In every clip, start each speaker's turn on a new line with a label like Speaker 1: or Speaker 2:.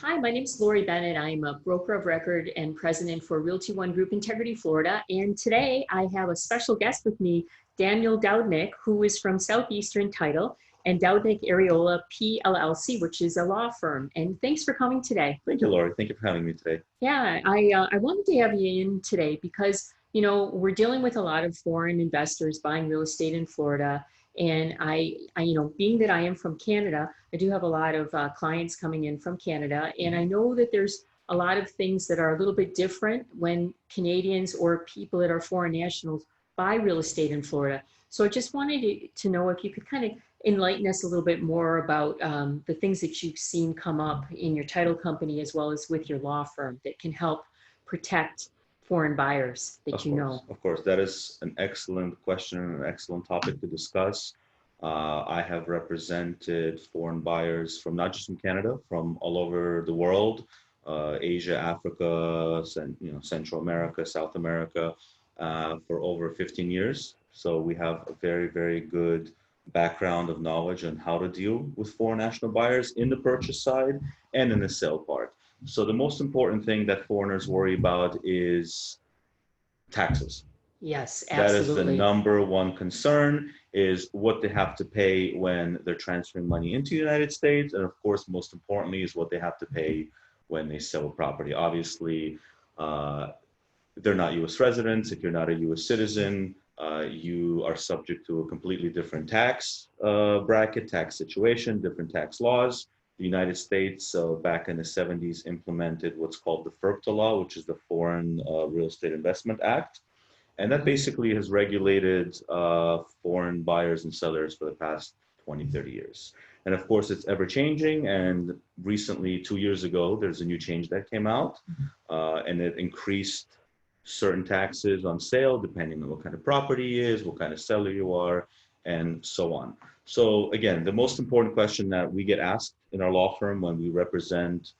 Speaker 1: Hi, my name is Lori Bennett. I'm a broker of record and president for Realty One Group Integrity Florida. And today I have a special guest with me, Daniel Doudnik, who is from Southeastern Title and Doudnik Arriola PLLC, which is a law firm. And thanks for coming today.
Speaker 2: Thank you, Lori. Thank you for having me today.
Speaker 1: Yeah, I wanted to have you in today because, we're dealing with a lot of foreign investors buying real estate in Florida. And I being that I am from Canada, I do have a lot of clients coming in from Canada. And I know that there's a lot of things that are a little bit different when Canadians or people that are foreign nationals buy real estate in Florida. So I just wanted to know if you could kind of enlighten us a little bit more about the things that you've seen come up in your title company as well as with your law firm that can help protect foreign buyers that you know.
Speaker 2: Of course, that is an excellent question and an excellent topic to discuss. I have represented foreign buyers from not just from Canada, from all over the world, Asia, Africa, Central America, South America, for over 15 years. So we have a very, very good background of knowledge on how to deal with foreign national buyers in the purchase side and in the sale part. So the most important thing that foreigners worry about is taxes.
Speaker 1: Yes, absolutely.
Speaker 2: That is the number one concern, is what they have to pay when they're transferring money into the United States. And of course, most importantly, is what they have to pay when they sell a property. Obviously, they're not US residents. If you're not a US citizen, you are subject to a completely different tax bracket, tax situation, different tax laws. The United States, back in the 70s, implemented what's called the FIRPTA law, which is the Foreign Real Estate Investment Act. And that basically has regulated foreign buyers and sellers for the past 20, 30 years. And of course, it's ever changing. And recently, 2 years ago, there's a new change that came out, and it increased certain taxes on sale, depending on what kind of property it is, what kind of seller you are, and so on. So again, the most important question that we get asked in our law firm when we represent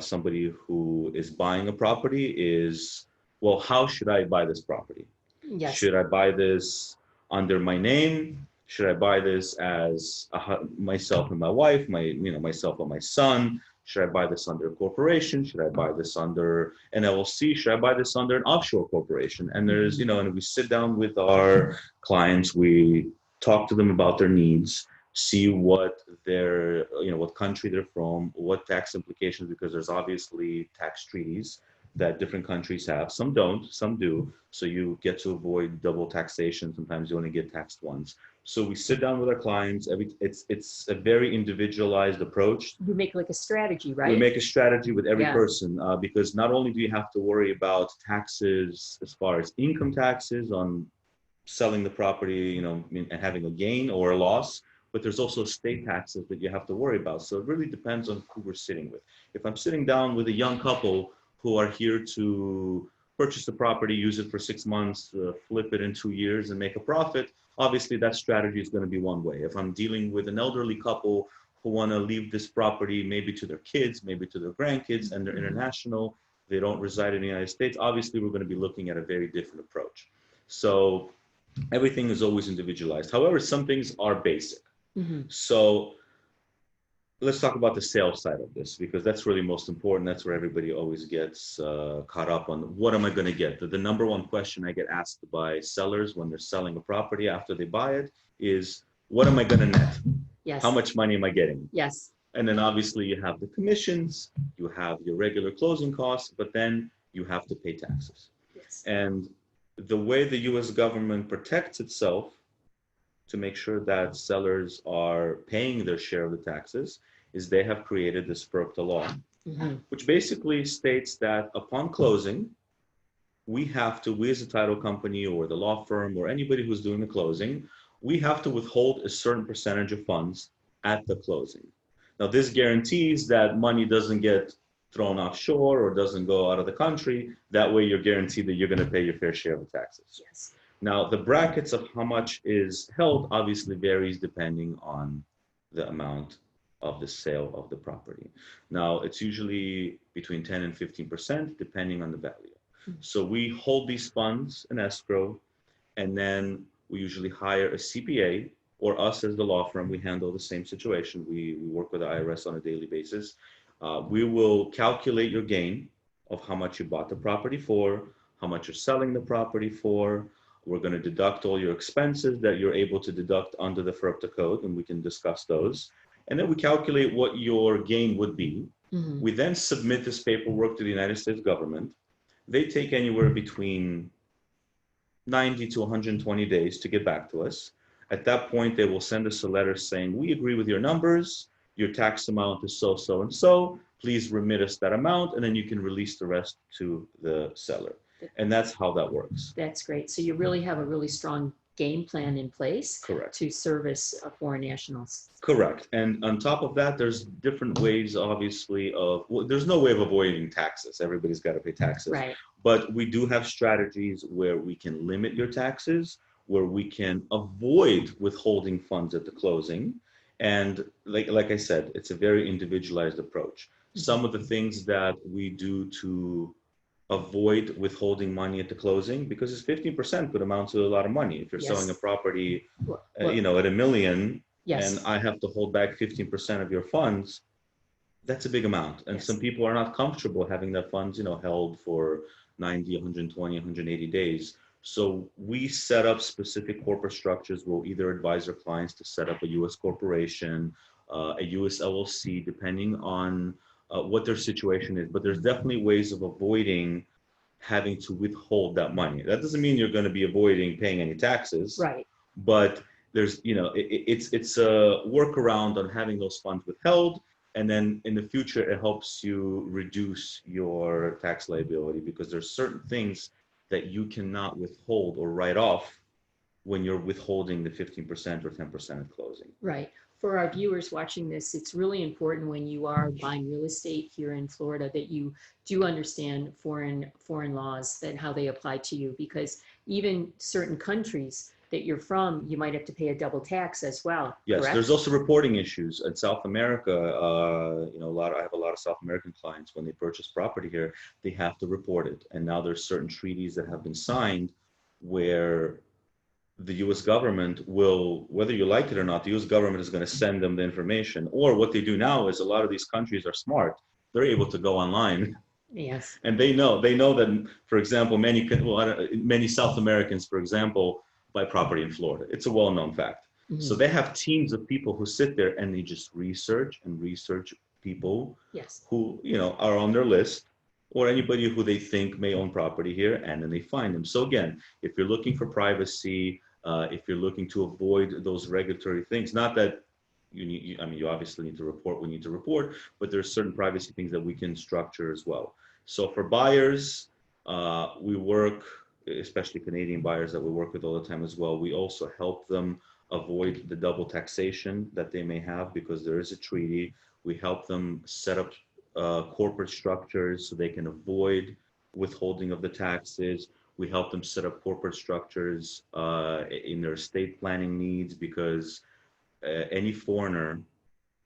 Speaker 2: somebody who is buying a property is, well, how should I buy this property?
Speaker 1: Yes.
Speaker 2: Should I buy this under my name? Should I buy this as myself and my wife, myself and my son? Should I buy this under a corporation? Should I buy this under an LLC? Should I buy this under an offshore corporation? And there's, and we sit down with our clients, we talk to them about their needs, see what their, what country they're from, what tax implications, because there's obviously tax treaties that different countries have. Some don't, some do. So you get to avoid double taxation. Sometimes you only get taxed once. So we sit down with our clients. It's a very individualized approach.
Speaker 1: You make like a strategy, right?
Speaker 2: We make a strategy with every person, because not only do you have to worry about taxes as far as income taxes on selling the property, and having a gain or a loss, but there's also state taxes that you have to worry about. So it really depends on who we're sitting with. If I'm sitting down with a young couple who are here to purchase the property, use it for 6 months, flip it in 2 years and make a profit, obviously that strategy is going to be one way. If I'm dealing with an elderly couple who want to leave this property maybe to their kids, maybe to their grandkids, and they're international, they don't reside in the United States, obviously we're going to be looking at a very different approach. So everything is always individualized. However, some things are basic. So let's talk about the sales side of this, because that's really most important. That's where everybody always gets caught up on, what am I going to get? The number one question I get asked by sellers when they're selling a property after they buy it is, what am I going to net?
Speaker 1: Yes.
Speaker 2: How much money am I getting?
Speaker 1: Yes.
Speaker 2: And then obviously you have the commissions, you have your regular closing costs, but then you have to pay taxes.
Speaker 1: Yes.
Speaker 2: And the way the US government protects itself to make sure that sellers are paying their share of the taxes is they have created this FIRPTA law, which basically states that upon closing, we as a title company or the law firm or anybody who's doing the closing, we have to withhold a certain percentage of funds at the closing. Now, this guarantees that money doesn't get thrown offshore or doesn't go out of the country. That way you're guaranteed that you're going to pay your fair share of the taxes.
Speaker 1: Yes.
Speaker 2: Now, the brackets of how much is held obviously varies depending on the amount of the sale of the property. Now, it's usually between 10 and 15%, depending on the value. So we hold these funds in escrow, and then we usually hire a CPA, or us as the law firm, we handle the same situation. We work with the IRS on a daily basis. We will calculate your gain of how much you bought the property for, how much you're selling the property for. We're going to deduct all your expenses that you're able to deduct under the FERPTA code, and we can discuss those. And then we calculate what your gain would be.
Speaker 1: Mhm.
Speaker 2: We then submit this paperwork to the United States government. They take anywhere between 90 to 120 days to get back to us. At that point, they will send us a letter saying, we agree with your numbers, your tax amount is so, so, and so, please remit us that amount, and then you can release the rest to the seller. And that's how that works.
Speaker 1: That's great. So you really have a really strong game plan in place.
Speaker 2: Correct.
Speaker 1: To service foreign nationals.
Speaker 2: Correct. And on top of that, there's different ways, obviously, of, well, there's no way of avoiding taxes. Everybody's got to pay taxes.
Speaker 1: Right.
Speaker 2: But we do have strategies where we can limit your taxes, where we can avoid withholding funds at the closing. And like I said, it's a very individualized approach. Some of the things that we do to avoid withholding money at the closing, because it's 15% could amount to a lot of money. If you're
Speaker 1: Yes.
Speaker 2: selling a property,
Speaker 1: Well,
Speaker 2: at $1 million,
Speaker 1: yes.
Speaker 2: and I have to hold back 15% of your funds, that's a big amount. And
Speaker 1: Yes.
Speaker 2: some people are not comfortable having their funds, held for 90, 120, 180 days. So we set up specific corporate structures. We'll either advise our clients to set up a U.S. corporation, a U.S. LLC, depending on what their situation is. But there's definitely ways of avoiding having to withhold that money. That doesn't mean you're going to be avoiding paying any taxes.
Speaker 1: Right.
Speaker 2: But there's, it's a workaround on having those funds withheld. And then in the future, it helps you reduce your tax liability, because there's certain things that you cannot withhold or write off when you're withholding the 15% or 10% at closing.
Speaker 1: Right. For our viewers watching this, it's really important when you are buying real estate here in Florida that you do understand foreign laws and how they apply to you, because even certain countries that you're from, you might have to pay a double tax as well.
Speaker 2: Yes,
Speaker 1: correct?
Speaker 2: There's also reporting issues in South America. I have a lot of South American clients. When they purchase property here, they have to report it. And now there's certain treaties that have been signed where the U.S. government will, whether you like it or not, the U.S. government is going to send them the information. Or what they do now is, a lot of these countries are smart. They're able to go online.
Speaker 1: Yes.
Speaker 2: And they know that, for example, many South Americans, for example, buy property in Florida. It's a well-known fact.
Speaker 1: Mm-hmm.
Speaker 2: So they have teams of people who sit there and they just research people
Speaker 1: Yes.
Speaker 2: who, are on their list, or anybody who they think may own property here, and then they find them. So again, if you're looking for privacy, if you're looking to avoid those regulatory things, not that you obviously need to report, we need to report, but there's certain privacy things that we can structure as well. So for buyers, we work, especially Canadian buyers that we work with all the time as well, we also help them avoid the double taxation that they may have, because there is a treaty. We help them set up corporate structures so they can avoid withholding of the taxes. We help them set up corporate structures in their estate planning needs, because any foreigner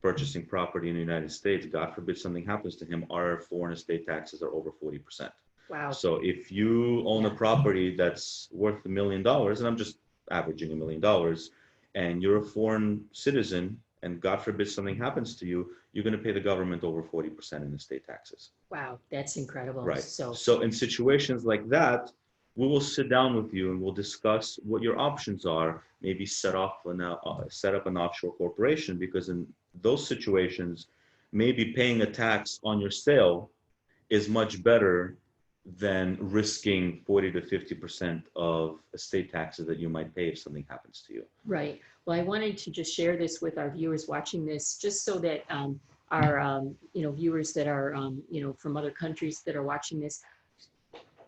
Speaker 2: purchasing property in the United States, God forbid something happens to him, our foreign estate taxes are over 40%.
Speaker 1: Wow.
Speaker 2: So if you own a property that's worth $1 million, and I'm just averaging $1 million, and you're a foreign citizen, and God forbid something happens to you, you're going to pay the government over 40% in estate taxes.
Speaker 1: Wow, that's incredible.
Speaker 2: Right.
Speaker 1: So
Speaker 2: in situations like that, we will sit down with you and we'll discuss what your options are. Maybe set up an offshore corporation, because in those situations, maybe paying a tax on your sale is much better than risking 40 to 50% of estate taxes that you might pay if something happens to you.
Speaker 1: Right. Well, I wanted to just share this with our viewers watching this, just so that our viewers that are from other countries that are watching this,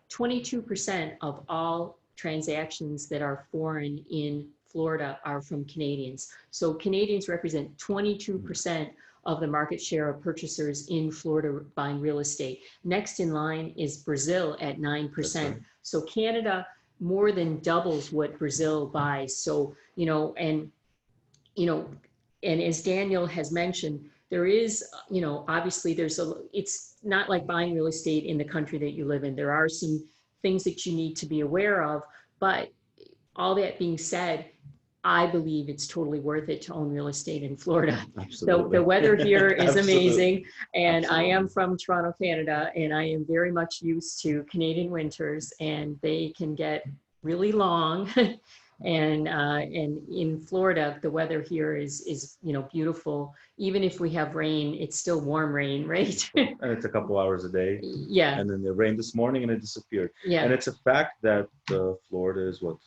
Speaker 1: 22% of all transactions that are foreign in Florida are from Canadians. So Canadians represent 22% of the market share of purchasers in Florida buying real estate. Next in line is Brazil at 9%. Right. So Canada more than doubles what Brazil buys. So, and as Daniel has mentioned, there is, obviously it's not like buying real estate in the country that you live in. There are some things that you need to be aware of, but all that being said, I believe it's totally worth it to own real estate in Florida.
Speaker 2: Absolutely.
Speaker 1: The weather here is
Speaker 2: Absolutely.
Speaker 1: amazing, and I
Speaker 2: Absolutely.
Speaker 1: am from Toronto, Canada, and I am very much used to Canadian winters, and they can get really long. And in Florida, the weather here is beautiful. Even if we have rain, it's still warm rain, right?
Speaker 2: And it's a couple hours a day.
Speaker 1: Yeah,
Speaker 2: And then it rained this morning and it disappeared. And
Speaker 1: yeah.
Speaker 2: it's a fact that Florida is what,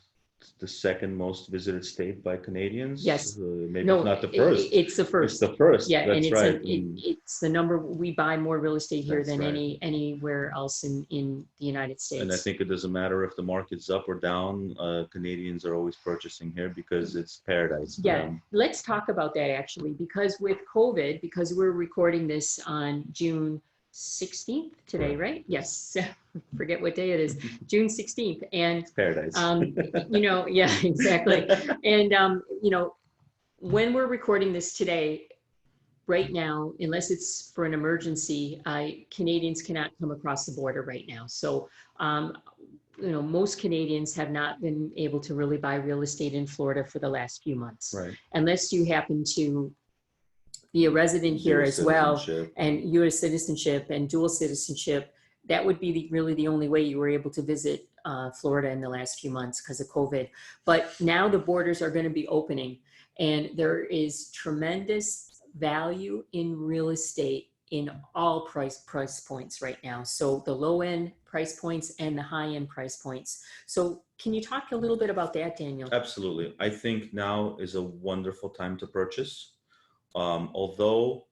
Speaker 2: the second most visited state by Canadians?
Speaker 1: Yes.
Speaker 2: Maybe
Speaker 1: No,
Speaker 2: if not the first.
Speaker 1: it's the
Speaker 2: It's
Speaker 1: first.
Speaker 2: the first.
Speaker 1: Yeah, and
Speaker 2: That's
Speaker 1: it's
Speaker 2: right.
Speaker 1: it's the number. We buy more real estate here
Speaker 2: That's
Speaker 1: than
Speaker 2: right.
Speaker 1: anywhere else in the United
Speaker 2: And I
Speaker 1: States.
Speaker 2: think it doesn't matter if the market's up or down, Canadians are always purchasing here because it's paradise for
Speaker 1: Yeah,
Speaker 2: them.
Speaker 1: let's talk about that actually, because with COVID, because we're recording this on June 16th today,
Speaker 2: Correct.
Speaker 1: right? Yes, forget what day it is, June 16th. And,
Speaker 2: It's paradise.
Speaker 1: yeah, exactly. And, when we're recording this today, right now, unless it's for an emergency, Canadians cannot come across the border right now. So, most Canadians have not been able to really buy real estate in Florida for the last few months,
Speaker 2: Right.
Speaker 1: unless you happen to be a resident here
Speaker 2: Dual
Speaker 1: as well,
Speaker 2: citizenship.
Speaker 1: and U.S. citizenship and dual citizenship. That would be really the only way you were able to visit Florida in the last few months because of COVID. But now the borders are going to be opening, and there is tremendous value in real estate in all price points right now. So the low end price points and the high end price points. So can you talk a little bit about that, Daniel?
Speaker 2: Absolutely. I think now is a wonderful time to purchase. Although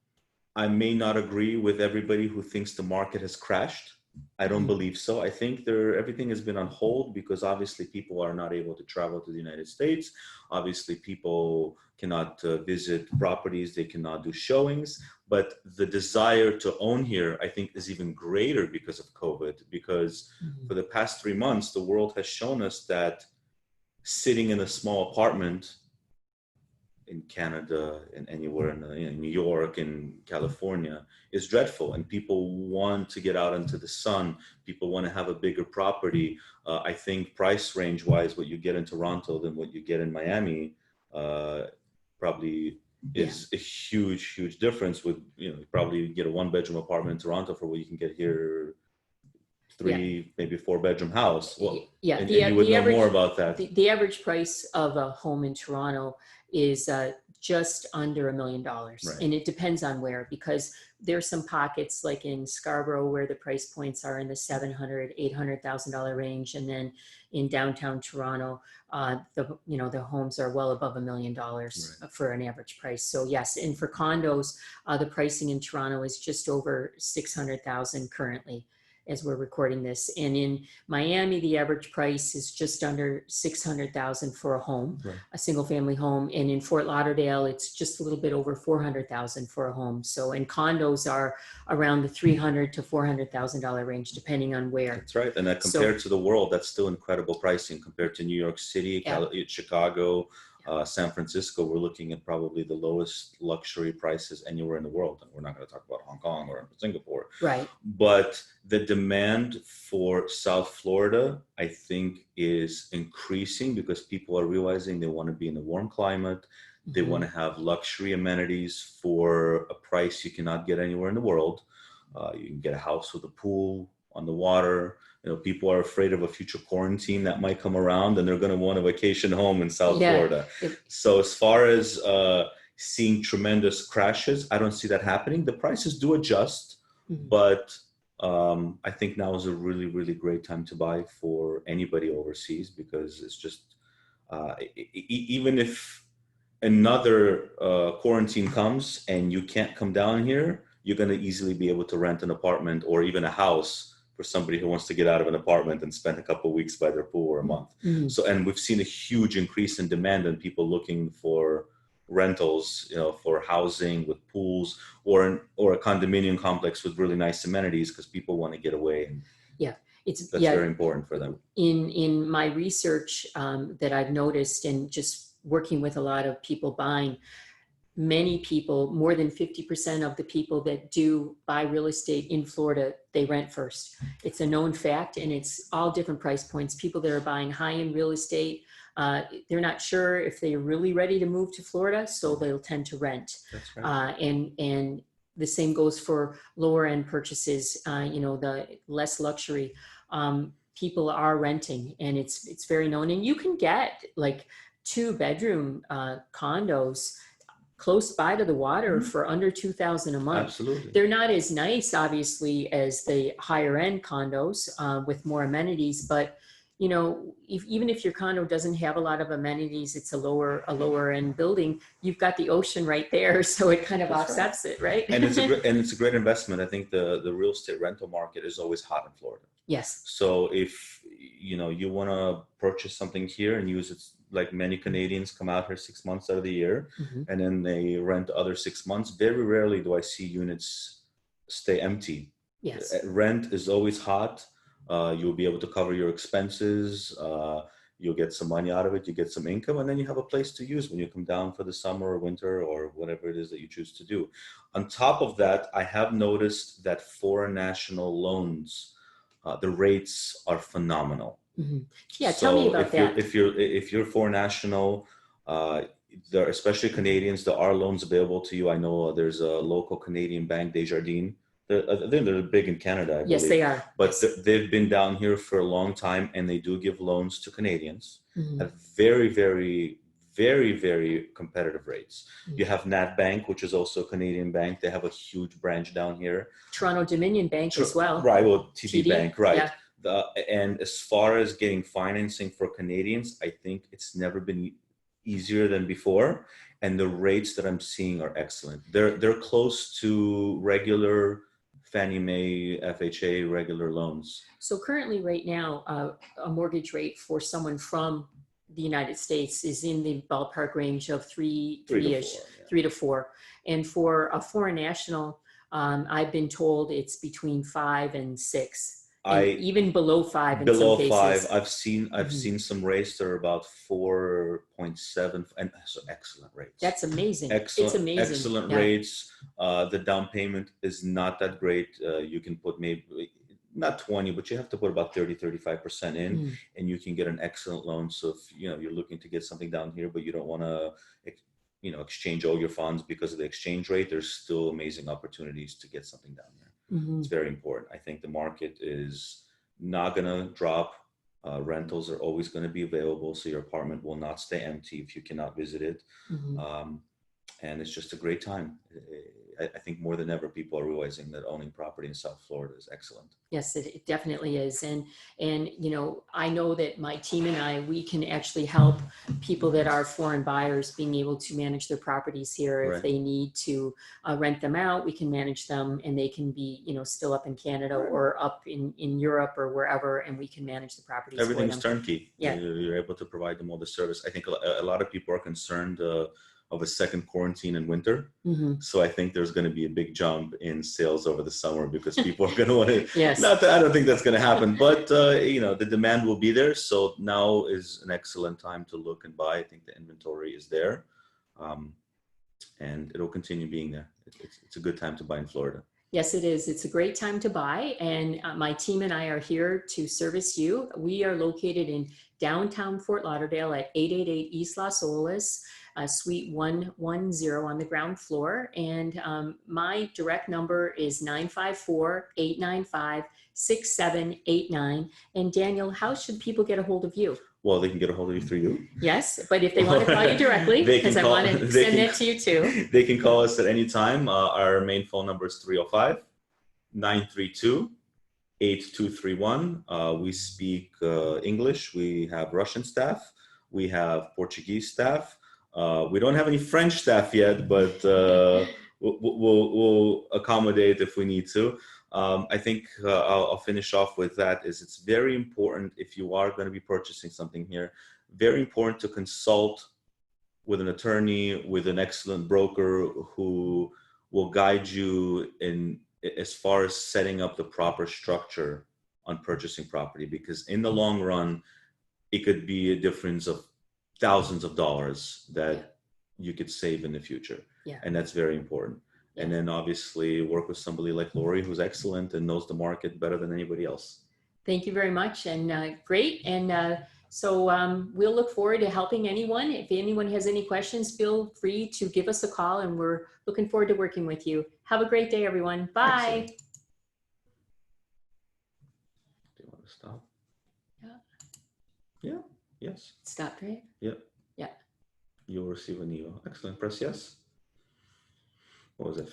Speaker 2: I may not agree with everybody who thinks the market has crashed. I don't believe so. I think everything has been on hold because obviously people are not able to travel to the United States. Obviously people cannot visit properties. They cannot do showings. But the desire to own here, I think, is even greater because of COVID. Because for the past 3 months, the world has shown us that sitting in a small apartment in Canada and anywhere in New York and California is dreadful, and people want to get out into the sun. People want to have a bigger property. I think price range wise, what you get in Toronto than what you get in Miami probably is a huge difference. With you probably get a 1-bedroom apartment in Toronto for what you can get here, 3 maybe 4-bedroom house. Well,
Speaker 1: yeah,
Speaker 2: and you would know more about that.
Speaker 1: The average price of a home in Toronto is just under $1 million. Right. And it depends on where, because there's some pockets like in Scarborough where the price points are in the $700,000, $800,000 range. And then in downtown Toronto, the homes are well above $1 million for an average price. So yes, and for condos, the pricing in Toronto is just over $600,000 currently, as we're recording this. And in Miami, the average price is just under $600,000 for a home, a single family home. And in Fort Lauderdale, it's just a little bit over $400,000 for a home. So, and condos are around the $300,000 to $400,000 range, depending on where.
Speaker 2: That's right. And that compared to the world, that's still incredible pricing compared to New York City, Chicago, San Francisco. We're looking at probably the lowest luxury prices anywhere in the world. And we're not going to talk about Hong Kong or Singapore. Right. But the demand for South Florida, I think, is increasing because people are realizing they want to be in a warm climate. They want to have luxury amenities for a price you cannot get anywhere in the world. You can get a house with a pool on the water. People are afraid of a future quarantine that might come around, and they're going to want a vacation home in South Florida. So as far as seeing tremendous crashes, I don't see that happening. The prices do adjust, but I think now is a really great time to buy for anybody overseas, because it's just, even if another quarantine comes and you can't come down here, you're going to easily be able to rent an apartment or even a house for somebody who wants to get out of an apartment and spend a couple of weeks by their pool or a month. So, and we've seen a huge increase in demand and people looking for rentals, for housing with pools or a condominium complex with really nice amenities, because people want to get away. That's very important for them.
Speaker 1: In my research that I've noticed, and just working with a lot of people buying, many people, more than 50% of the people that do buy real estate in Florida, they rent first. It's a known fact, and it's all different price points. People that are buying high-end real estate, they're not sure if they're really ready to move to Florida, so they'll tend to rent.
Speaker 2: That's right.
Speaker 1: And the same goes for lower end purchases, the less luxury. People are renting, and it's very known. And you can get like 2-bedroom condos close by to the water for under $2,000 a month.
Speaker 2: Absolutely.
Speaker 1: They're not as nice, obviously, as the higher end condos with more amenities, but even if your condo doesn't have a lot of amenities, it's a lower end building, you've got the ocean right there, so it kind of offsets it, right?
Speaker 2: And it's a great investment. I think the real estate rental market is always hot in Florida.
Speaker 1: Yes.
Speaker 2: So if you want to purchase something here and use it, like many Canadians come out here 6 months out of the year, and then they rent the other 6 months. Very rarely do I see units stay empty.
Speaker 1: Yes.
Speaker 2: Rent is always hot. You'll be able to cover your expenses. You'll get some money out of it. You get some income, and then you have a place to use when you come down for the summer or winter or whatever it is that you choose to do. On top of that, I have noticed that foreign national loans, the rates are phenomenal.
Speaker 1: Yeah, tell me about that.
Speaker 2: If you're foreign national, there, especially Canadians, there are loans available to you. I know there's a local Canadian bank, Desjardins. I think they're big in Canada, I believe.
Speaker 1: Yes, they are.
Speaker 2: But they've been down here for a long time, and they do give loans to Canadians at very, very, very, very competitive rates. You have Nat Bank, which is also a Canadian bank. They have a huge branch down here.
Speaker 1: Toronto Dominion Bank as well.
Speaker 2: Right, well, TD Bank, right.
Speaker 1: Yeah.
Speaker 2: And as far as getting financing for Canadians, I think it's never been easier than before. And the rates that I'm seeing are excellent. They're close to regular Fannie Mae, FHA, regular loans.
Speaker 1: So currently right now, a mortgage rate for someone from the United States is in the ballpark range of three to four. And for a foreign national, I've been told it's between 5 and 6. Even below 5 in some cases.
Speaker 2: Below 5, I've seen some rates that are about 4.7, and so excellent rates.
Speaker 1: That's amazing.
Speaker 2: Excellent,
Speaker 1: it's amazing.
Speaker 2: Excellent rates. The down payment is not that great. You can put maybe not 20, but you have to put about 35% in, and you can get an excellent loan. So if you're looking to get something down here, but you don't want to exchange all your funds because of the exchange rate, there's still amazing opportunities to get something down there. It's very important. I think the market is not going to drop. Rentals are always going to be available, so your apartment will not stay empty if you cannot visit it. And it's just a great time. I think more than ever, people are realizing that owning property in South Florida is excellent.
Speaker 1: Yes, it definitely is. And I know that my team and we can actually help people that are foreign buyers being able to manage their properties here.
Speaker 2: Right.
Speaker 1: If they need to rent them out, we can manage them, and they can be, still up in Canada or up in Europe or wherever, and we can manage the properties.
Speaker 2: Everything's turnkey.
Speaker 1: Yeah.
Speaker 2: You're able to provide them all the service. I think a lot of people are concerned of a second quarantine in winter. So I think there's going to be a big jump in sales over the summer because people are going to want to,
Speaker 1: yes.
Speaker 2: Not that I don't think that's going to happen, but the demand will be there. So now is an excellent time to look and buy. I think the inventory is there, and it'll continue being there. It's a good time to buy in Florida.
Speaker 1: Yes, it is. It's a great time to buy, and my team and I are here to service you. We are located in downtown Fort Lauderdale at 888 E Las Olas, Suite 110 on the ground floor. And my direct number is 954-895-6789. And Daniel, how should people get a hold of you?
Speaker 2: Well, they can get a hold of you through you.
Speaker 1: Yes, but if they want to call you directly, because I want to send that to you too.
Speaker 2: They can call us at any time. Our main phone number is 305-932-8231. We speak English. We have Russian staff. We have Portuguese staff. We don't have any French staff yet, but we'll accommodate if we need to. I think I'll finish off with that. It's very important, if you are going to be purchasing something here, very important to consult with an attorney, with an excellent broker who will guide you in as far as setting up the proper structure on purchasing property, because in the long run, it could be a difference of thousands of dollars that you could save in the future.
Speaker 1: Yeah.
Speaker 2: And that's very important. And then obviously work with somebody like Lori, who's excellent and knows the market better than anybody else.
Speaker 1: Thank you very much, and great. And So we'll look forward to helping anyone. If anyone has any questions, feel free to give us a call, and we're looking forward to working with you. Have a great day, everyone. Bye.
Speaker 2: Excellent. Do you want to stop?
Speaker 1: Yeah.
Speaker 2: Yeah. Yes.
Speaker 1: Stop, right?
Speaker 2: Yep.
Speaker 1: Yeah.
Speaker 2: You'll receive an email. Excellent. Press yes. What was it?